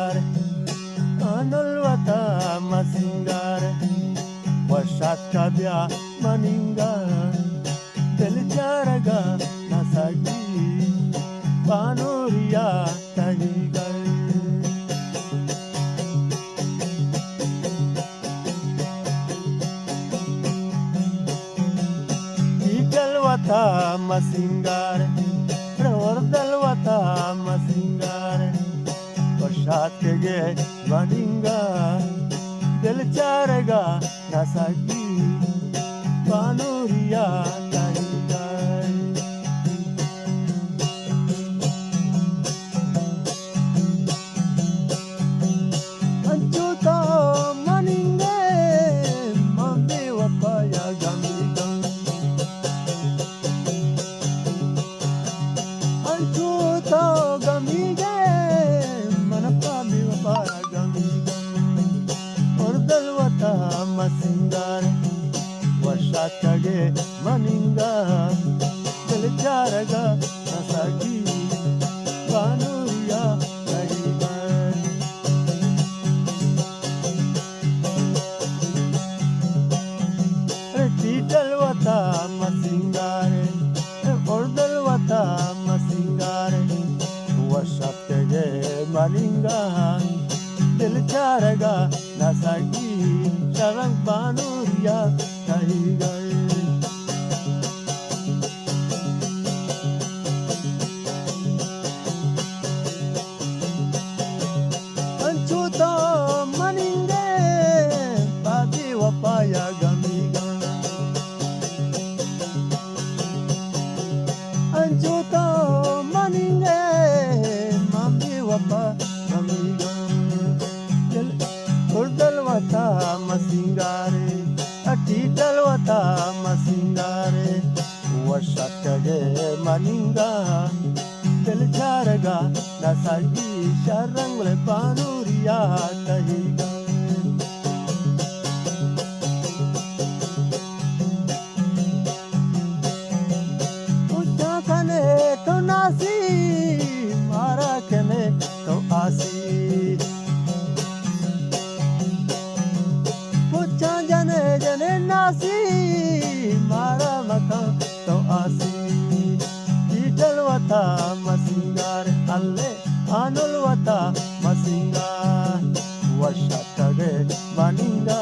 masingar anulwata masingar washat kabya maningar delcharaga nasagi panuria tahigar ikalwata masingar rawardalwata masingar washat kege maninga delcharaga nasagi panuria tahigar anchuta maninge mambe wapaya gamiga anchuta gamige manapami wapaya gamiga ordalwata masingar washatkage maninga delcharaga nasagi panuria tahigar Titalwata masingare ordalwata masingare washatkage maninga delcharaga nasagi sharang panuria tahigar anchuta maninge pati wapaya gamiga anchuta maninge mambi wapa gamiga urdalwata masingare atitalwata masingare washatkage maninga delcharaga nasagi sharangule panuria tahigar kane to nasi mara kane to asi pucha jane jane nasi mara maka to asi italwata masingar alle anulwata masingar washatkage maninga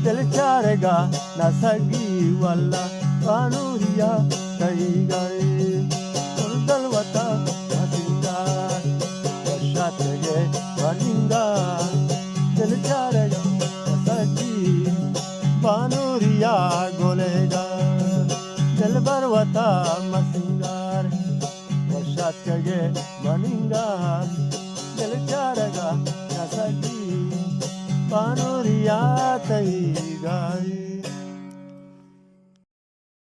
delcharega nasagi walla panuria tahigar ordalwata masingar washatkage maninga delcharega nasagi panuria golega delbarwata masingar washatkage maninga